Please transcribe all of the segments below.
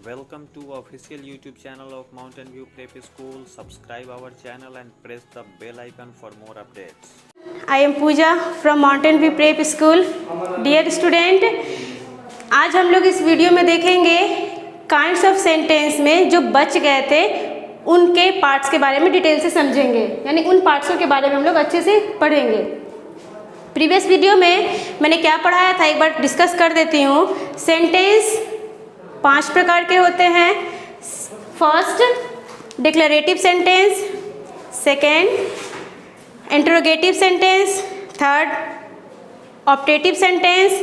Welcome to official YouTube channel of Mountain View Prep School. Subscribe our channel and press the bell icon for more updates. I am Pooja from Mountain View Prep School. Dear student, आज हम लोग इस video में देखेंगे kinds of sentence में जो बच गए थे उनके पार्ट्स के बारे में डिटेल से समझेंगे, यानी उन पार्ट्सों के बारे में हम लोग अच्छे से पढ़ेंगे। प्रीवियस वीडियो में मैंने क्या पढ़ाया था एक बार डिस्कस कर देती हूँ। सेंटेंस 5 प्रकार के होते हैं। First declarative sentence, second interrogative sentence, third optative sentence,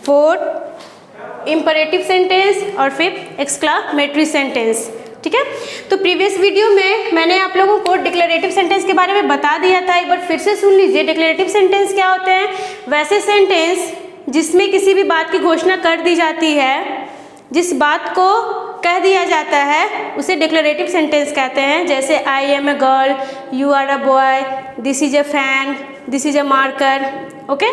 fourth imperative sentence और फिफ्थ एक्सक्लामेटरी सेंटेंस। ठीक है, तो प्रीवियस वीडियो में मैंने आप लोगों को डिक्लेरेटिव सेंटेंस के बारे में बता दिया था, एक बार फिर से सुन लीजिए। डिक्लेरेटिव सेंटेंस क्या होते हैं? वैसे सेंटेंस जिसमें किसी भी बात की घोषणा कर दी जाती है, जिस बात को कह दिया जाता है उसे डिक्लेरेटिव सेंटेंस कहते हैं। जैसे I am a girl, you are a boy, this is a fan, this is a marker. Okay,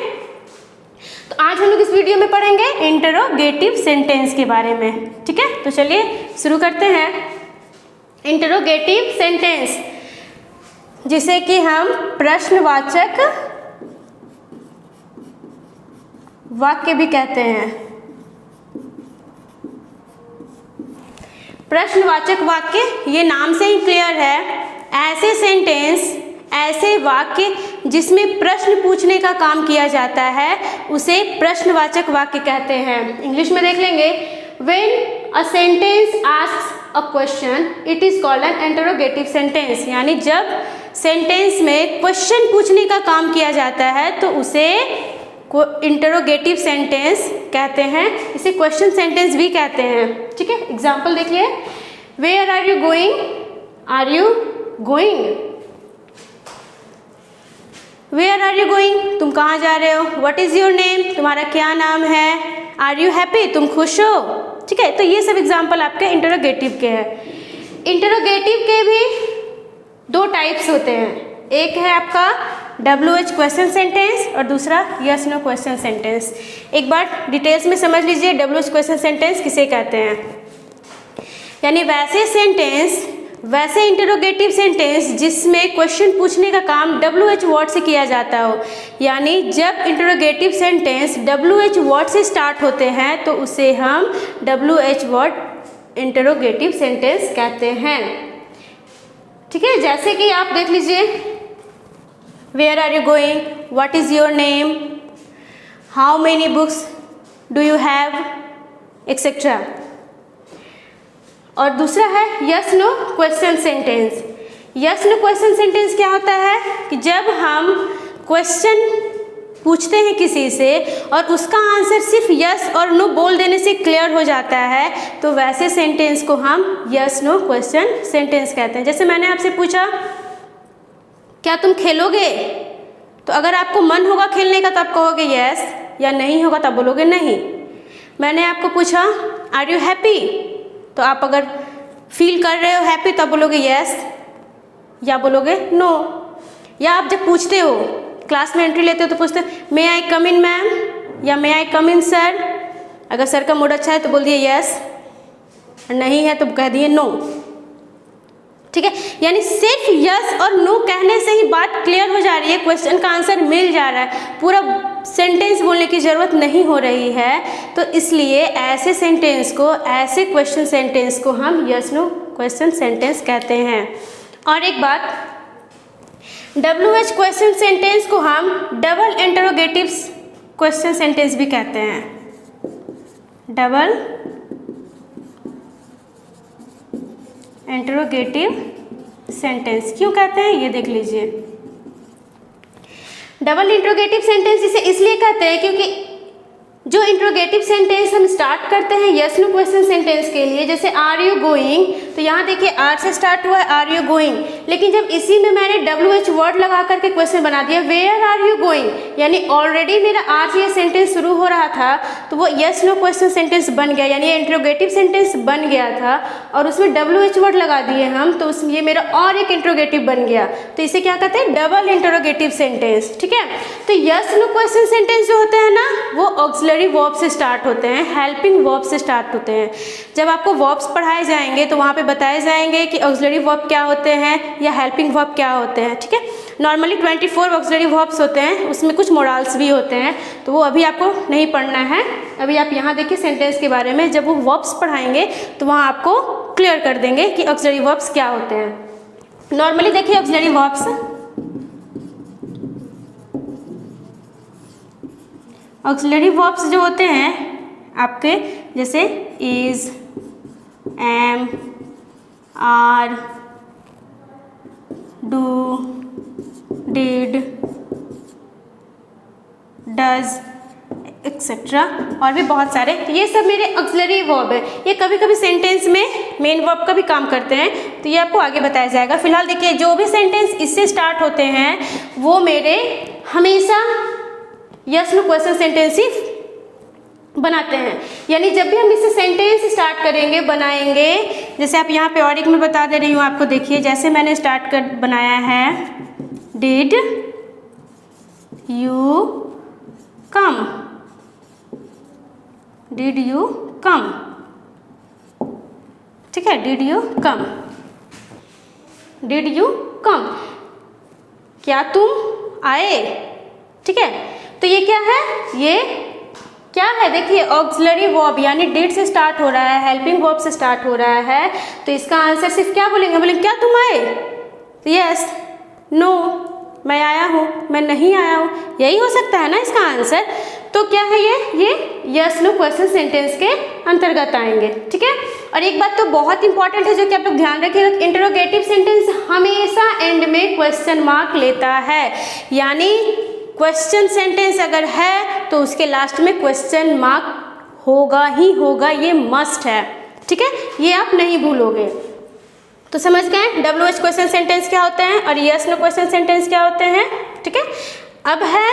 तो आज हम लोग इस वीडियो में पढ़ेंगे इंटरोगेटिव सेंटेंस के बारे में। ठीक है, तो चलिए शुरू करते हैं। इंटरोगेटिव सेंटेंस जिसे कि हम प्रश्नवाचक वाक्य भी कहते हैं। प्रश्नवाचक वाक्य, ये नाम से ही क्लियर है, ऐसे सेंटेंस, ऐसे वाक्य जिसमें प्रश्न पूछने का काम किया जाता है उसे प्रश्नवाचक वाक्य कहते हैं। इंग्लिश में देख लेंगे, when a sentence asks a question it is called an interrogative sentence. यानी जब सेंटेंस में क्वेश्चन पूछने का काम किया जाता है तो उसे इंटरोगेटिव सेंटेंस कहते हैं, इसे क्वेश्चन सेंटेंस भी कहते हैं। ठीक है, एग्जाम्पल देखिए, where are you going, are you going. Where are you going, तुम कहाँ जा रहे हो। व्हाट इज योर नेम, तुम्हारा क्या नाम है। आर यू हैप्पी, तुम खुश हो। ठीक है, तो ये सब एग्जाम्पल आपके इंटरोगेटिव के हैं। इंटरोगेटिव के भी 2 टाइप्स होते हैं, एक है आपका WH क्वेश्चन सेंटेंस और दूसरा यस नो क्वेश्चन सेंटेंस। एक बार डिटेल्स में समझ लीजिए WH क्वेश्चन सेंटेंस किसे कहते हैं। यानी वैसे सेंटेंस, वैसे इंटरोगेटिव सेंटेंस जिसमें क्वेश्चन पूछने का काम WH वर्ड से किया जाता हो। यानी जब इंटरोगेटिव सेंटेंस WH वर्ड से स्टार्ट होते हैं तो उसे हम WH वर्ड इंटरोगेटिव सेंटेंस कहते हैं। ठीक है, जैसे कि आप देख लीजिए, Where are you going? What is your name? How many books do you have? Etc. और दूसरा है yes no question sentence. Yes no question sentence क्या होता है कि जब हम क्वेश्चन पूछते हैं किसी से और उसका आंसर सिर्फ यस और नो बोल देने से क्लियर हो जाता है तो वैसे सेंटेंस को हम यस नो क्वेश्चन सेंटेंस कहते हैं। जैसे मैंने आपसे पूछा क्या तुम खेलोगे, तो अगर आपको मन होगा खेलने का तो आप कहोगे यस, या नहीं होगा तब बोलोगे नहीं। मैंने आपको पूछा आर यू हैप्पी, तो आप अगर फील कर रहे हो हैप्पी तो आप बोलोगे यस या बोलोगे नो। या आप जब पूछते हो, क्लास में एंट्री लेते हो तो पूछते हो मे आई कम इन मैम या मे आई कम इन सर। अगर सर का मूड अच्छा है तो बोल दिए यस, नहीं है तो कह दिए नो। ठीक है, यानी सिर्फ यस और नो कहने से ही बात क्लियर हो जा रही है, क्वेश्चन का आंसर मिल जा रहा है, पूरा सेंटेंस बोलने की ज़रूरत नहीं हो रही है। तो इसलिए ऐसे सेंटेंस को, ऐसे क्वेश्चन सेंटेंस को हम यस नो क्वेश्चन सेंटेंस कहते हैं। और एक बात, WH क्वेश्चन सेंटेंस को हम डबल इंटरोगेटिव क्वेश्चन सेंटेंस भी कहते हैं। डबल इंटरोगेटिव सेंटेंस क्यों कहते हैं ये देख लीजिए। डबल इंटरोगेटिव सेंटेंस इसे इसलिए कहते हैं क्योंकि जो इंटरोगेटिव सेंटेंस हम स्टार्ट करते हैं यस नो क्वेश्चन सेंटेंस के लिए, जैसे आर यू गोइंग, तो यहाँ देखिए आर से स्टार्ट हुआ है आर यू गोइंग, लेकिन जब इसी में मैंने WH वर्ड लगा करके क्वेश्चन बना दिया वेयर आर यू गोइंग, यानी ऑलरेडी मेरा आर से ये सेंटेंस शुरू हो रहा था तो वो यस नो क्वेश्चन सेंटेंस बन गया, यानी इंटरोगेटिव सेंटेंस बन गया था। और उसमें WH वर्ड लगा दिए हम, तो उसमें ये मेरा और एक इंट्रोगेटिव बन गया, तो इसे क्या कहते हैं, डबल इंट्रोगेटिव सेंटेंस। ठीक है, तो यस नो क्वेश्चन सेंटेंस जो होते हैं ना, वो ऑक्सिलरी वर्ब से स्टार्ट होते हैं, हेल्पिंग वर्ब से स्टार्ट होते हैं। जब आपको वर्ब्स पढ़ाए जाएंगे तो वहाँ पे बताए जाएंगे कि ऑक्सिलरी वर्ब क्या होते हैं या हेल्पिंग वर्ब क्या होते हैं। ठीक है, नॉर्मली 24 ऑक्सिलरी वर्ब्स होते हैं, उसमें कुछ मोडाल्स भी होते हैं, तो वो अभी आपको नहीं पढ़ना है। अभी आप यहाँ देखिए सेंटेंस के बारे में, जब वो वर्ब्स पढ़ाएंगे तो वहाँ आपको क्लियर कर देंगे कि ऑक्सिलरी वर्ब्स क्या होते हैं। नॉर्मली देखिए ऑक्सिलरी वर्ब्स, ऑक्सिलरी वर्ब्स जो होते हैं आपके, जैसे is, am, are, do, did, does etcetera, और भी बहुत सारे, तो ये सब मेरे ऑक्सिलरी वर्ब है। ये कभी कभी सेंटेंस में मेन वर्ब का भी काम करते हैं, तो ये आपको आगे बताया जाएगा। फिलहाल देखिए जो भी सेंटेंस इससे स्टार्ट होते हैं वो मेरे हमेशा यस नो क्वेश्चन सेंटेंस ही बनाते हैं। यानी जब भी हम इससे सेंटेंस स्टार्ट करेंगे, बनाएंगे, जैसे आप यहाँ पे और एक मैं बता दे रही हूँ आपको, देखिए जैसे मैंने स्टार्ट कर बनाया है, did you come, did you come. ठीक है, did you come, did you come, क्या तुम आए। ठीक है, तो ये क्या है, ये क्या है, देखिए ऑक्सिलरी वर्ब, यानी डिड से स्टार्ट हो रहा है, हेल्पिंग वर्ब से स्टार्ट हो रहा है, तो इसका आंसर सिर्फ क्या बोलेंगे, बोलेंगे क्या तुम आए, तो यस, नो मैं आया हूँ, मैं नहीं आया हूँ, यही हो सकता है ना इसका आंसर। तो क्या है ये यस नो क्वेश्चन सेंटेंस के अंतर्गत आएंगे। ठीक है, और एक बात तो बहुत इंपॉर्टेंट है जो कि आप लोग ध्यान रखिएगा, इंटरोगेटिव सेंटेंस हमेशा एंड में क्वेश्चन मार्क लेता है, यानी क्वेश्चन सेंटेंस अगर है तो उसके लास्ट में क्वेश्चन मार्क होगा ही होगा, ये मस्ट है। ठीक है, ये आप नहीं भूलोगे। तो समझ गए WH क्वेश्चन सेंटेंस क्या होते हैं और यस नो क्वेश्चन सेंटेंस क्या होते हैं। ठीक है, अब है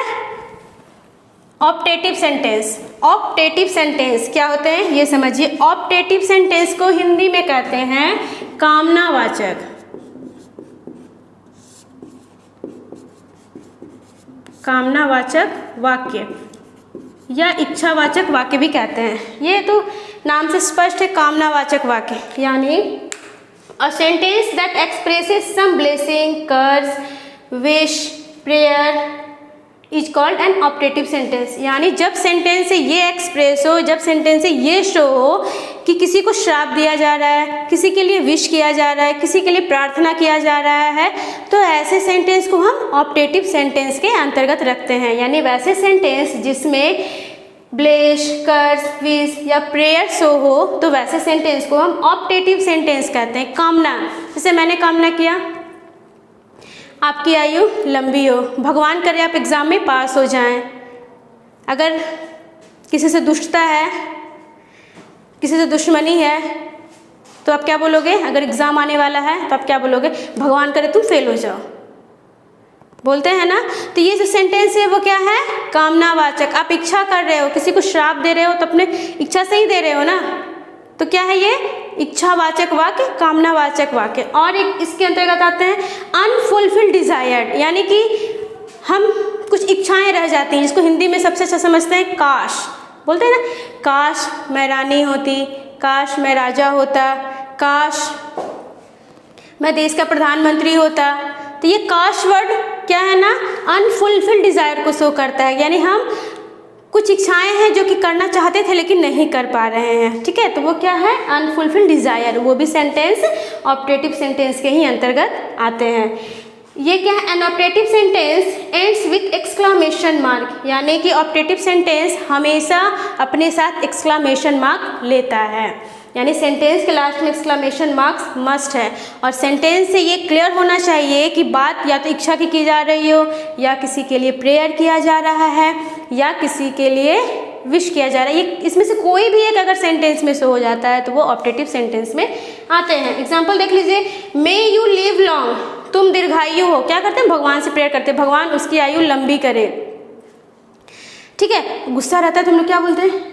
ऑप्टेटिव सेंटेंस। ऑप्टेटिव सेंटेंस क्या होते हैं ये समझिए। ऑप्टेटिव सेंटेंस को हिंदी में कहते हैं कामनावाचक, कामनावाचक वाक्य या इच्छावाचक वाक्य भी कहते हैं। ये तो नाम से स्पष्ट है, कामनावाचक वाक्य यानी a sentence that expresses some blessing, curse, wish, prayer is called an optative sentence। यानी जब सेंटेंस से ये एक्सप्रेस हो, जब सेंटेंस से ये शो हो कि किसी को श्राप दिया जा रहा है, किसी के लिए विश किया जा रहा है, किसी के लिए प्रार्थना किया जा रहा है, तो ऐसे सेंटेंस को हम ऑप्टेटिव सेंटेंस के अंतर्गत रखते हैं। यानी वैसे सेंटेंस जिसमें ब्लेश, कर्स, विश या प्रेयर शो हो, तो वैसे सेंटेंस को हम ऑप्टेटिव सेंटेंस कहते हैं। कामना, जैसे मैंने कामना किया आपकी आयु लंबी हो, भगवान करे आप एग्ज़ाम में पास हो जाएं। अगर किसी से दुष्टता है, किसी से दुश्मनी है, तो आप क्या बोलोगे? अगर एग्ज़ाम आने वाला है तो आप क्या बोलोगे? भगवान करे तुम फेल हो जाओ, बोलते हैं ना। तो ये जो सेंटेंस है वो क्या है? कामनावाचक। आप इच्छा कर रहे हो, किसी को श्राप दे रहे हो तो अपने इच्छा से ही दे रहे हो ना, तो क्या है ये? इच्छावाचक वाक्य, कामनावाचक वाक्य। और एक इसके अंतर्गत आते हैं अनफुलफिल्ड डिजायर्ड, यानी कि हम कुछ इच्छाएं रह जाती हैं, जिसको हिंदी में सबसे अच्छा समझते हैं काश, बोलते हैं ना, काश मैं रानी होती, काश मैं राजा होता, काश मैं देश का प्रधानमंत्री होता। तो ये काश वर्ड क्या है ना, अनफुलफिल्ड डिजायर को शो करता है, यानी हम कुछ इच्छाएं हैं जो कि करना चाहते थे लेकिन नहीं कर पा रहे हैं। ठीक है, तो वो क्या है? Unfulfilled Dzire. वो भी सेंटेंस ऑप्टेटिव सेंटेंस के ही अंतर्गत आते हैं। ये क्या है? An optative sentence ends with exclamation mark, यानी कि ऑप्टेटिव सेंटेंस हमेशा अपने साथ एक्सक्लामेशन मार्क लेता है, यानी सेंटेंस के लास्ट में एक्सक्लामेशन मार्क्स मस्ट है। और सेंटेंस से ये क्लियर होना चाहिए कि बात या तो इच्छा की जा रही हो, या किसी के लिए प्रेयर किया जा रहा है, या किसी के लिए विश किया जा रहा है। ये इसमें से कोई भी एक अगर सेंटेंस में शो हो जाता है तो वो ऑप्टेटिव सेंटेंस में आते हैं। एग्जाम्पल देख लीजिए, मे यू लिव लॉन्ग, तुम दीर्घायु हो। क्या करते हैं? भगवान से प्रेयर करते हैं, भगवान उसकी आयु लंबी करे। ठीक है, गुस्सा रहता है तो हम लोग क्या बोलते हैं?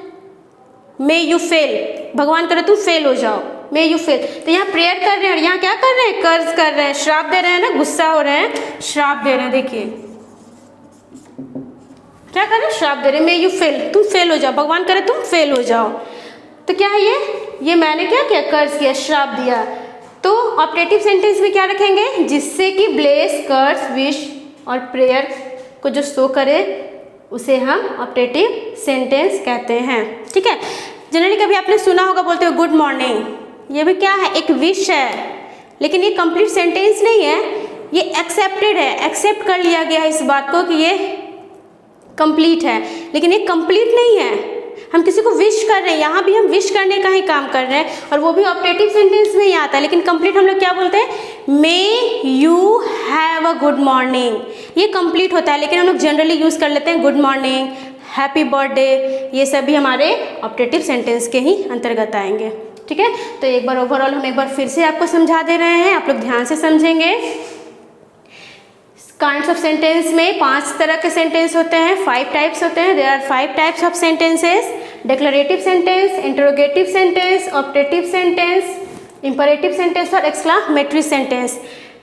मे यू फेल, भगवान करे तुम फेल हो जाओ। May you fail. तो यहाँ प्रेयर कर रहे हैं और यहाँ क्या कर रहे हैं, कर्ज कर रहे हैं, श्राप दे रहे हैं ना, गुस्सा हो रहे हैं, श्राप दे रहे हैं। देखिए क्या कर रहे हैं, श्राप दे रहे हैं, मे यू फेल, तुम फेल हो जाओ, भगवान करे तुम फेल हो जाओ। तो क्या है ये मैंने क्या किया, कर्ज किया, श्राप दिया। तो ऑप्टेटिव सेंटेंस में क्या रखेंगे, जिससे कि ब्लेस, कर्स, विश और प्रेयर को जो शो करे उसे हम ऑप्टेटिव सेंटेंस कहते हैं। ठीक है, जनरली कभी आपने सुना होगा बोलते हो गुड मॉर्निंग, ये भी क्या है, एक विश है, लेकिन ये कंप्लीट सेंटेंस नहीं है, ये एक्सेप्टेड है, एक्सेप्ट कर लिया गया है इस बात को कि ये कंप्लीट है, लेकिन ये कंप्लीट नहीं है। हम किसी को विश कर रहे हैं, यहाँ भी हम विश करने का ही काम कर रहे हैं और वो भी ऑप्टेटिव सेंटेंस में ही आता है, लेकिन कंप्लीट हम लोग क्या बोलते हैं, may you have a good morning, ये कंप्लीट होता है, लेकिन हम लोग जनरली यूज़ कर लेते हैं गुड मॉर्निंग, हैप्पी बर्थडे, ये सभी हमारे ऑप्टेटिव सेंटेंस के ही अंतर्गत आएंगे। ठीक है, तो एक बार ओवरऑल हम एक बार फिर से आपको समझा दे रहे हैं, आप लोग ध्यान से समझेंगे। काइंड्स ऑफ सेंटेंस में 5 तरह के सेंटेंस होते हैं, 5 टाइप्स होते हैं। There are 5 types of sentences, declarative sentence, interrogative sentence, optative sentence, imperative sentence और एक्सक्लामेटरी सेंटेंस।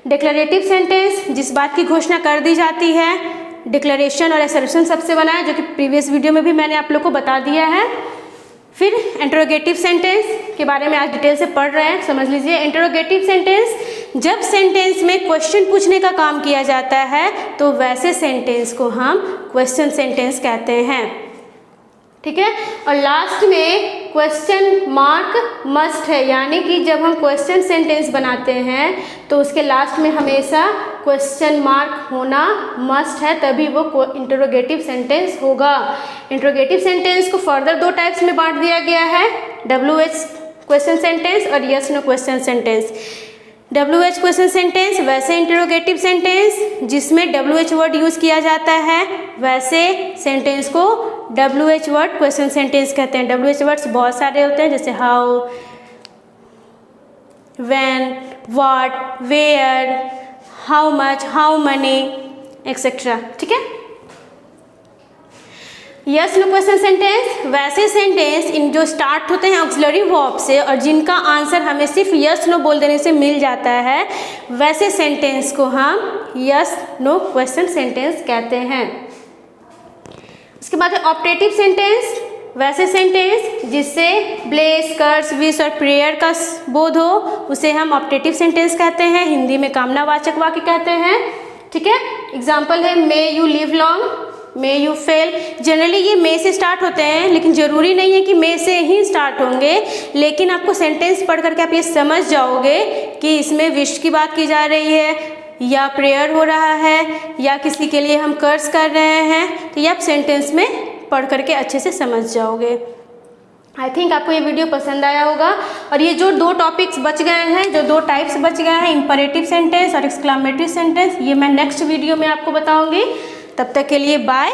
डिक्लेरेटिव सेंटेंस, जिस बात की घोषणा कर दी जाती है, डिक्लेरेशन और असर्शन सबसे बना है, जो कि प्रीवियस वीडियो में भी मैंने आप लोग को बता दिया है। फिर इंटरोगेटिव सेंटेंस के बारे में आज डिटेल से पढ़ रहे हैं, समझ लीजिए। इंटरोगेटिव सेंटेंस, जब सेंटेंस में क्वेश्चन पूछने का काम किया जाता है तो वैसे सेंटेंस को हम क्वेश्चन सेंटेंस कहते हैं। ठीक है, और लास्ट में क्वेश्चन मार्क मस्ट है, यानी कि जब हम क्वेश्चन सेंटेंस बनाते हैं तो उसके लास्ट में हमेशा क्वेश्चन मार्क होना मस्ट है, तभी वो इंटरोगेटिव सेंटेंस होगा। इंटरोगेटिव सेंटेंस को फर्दर 2 टाइप्स में बांट दिया गया है, WH क्वेश्चन सेंटेंस और yes no question sentence. WH question sentence वैसे इंटरोगेटिव सेंटेंस जिसमें WH वर्ड यूज़ किया जाता है, वैसे सेंटेंस को WH वर्ड क्वेश्चन सेंटेंस कहते हैं। WH वर्ड्स बहुत सारे होते हैं, जैसे how, when, what, where, how much, how money etcetera. ठीक है, यस नो क्वेश्चन सेंटेंस वैसे सेंटेंस इन जो स्टार्ट होते हैं ऑक्सिलरी वर्ब से और जिनका आंसर हमें सिर्फ यस नो बोल देने से मिल जाता है, वैसे सेंटेंस को हम यस नो क्वेश्चन सेंटेंस कहते हैं। उसके बाद है ऑप्टेटिव सेंटेंस, वैसे सेंटेंस जिससे ब्लेस, कर्स, विश और प्रेयर का बोध हो उसे हम ऑप्टेटिव सेंटेंस कहते हैं, हिंदी में कामनावाचक वाक्य कहते हैं। ठीक है, एग्जाम्पल है may you live long, may you fail. Generally ये मे से स्टार्ट होते हैं, लेकिन ज़रूरी नहीं है कि मे से ही स्टार्ट होंगे, लेकिन आपको सेंटेंस पढ़ करके आप ये समझ जाओगे कि इसमें विश की बात की जा रही है या प्रेयर हो रहा है या किसी के लिए हम कर्ज कर रहे हैं, तो ये आप सेंटेंस में पढ़ करके अच्छे से समझ जाओगे। आई थिंक आपको ये वीडियो पसंद आया होगा। और ये जो 2 टॉपिक्स बच गए हैं, जो 2 टाइप्स बच गए हैं, इंपरेटिव सेंटेंस और एक्सक्लामेटरी सेंटेंस, ये मैं नेक्स्ट वीडियो में आपको बताऊंगी। तब तक के लिए बाय।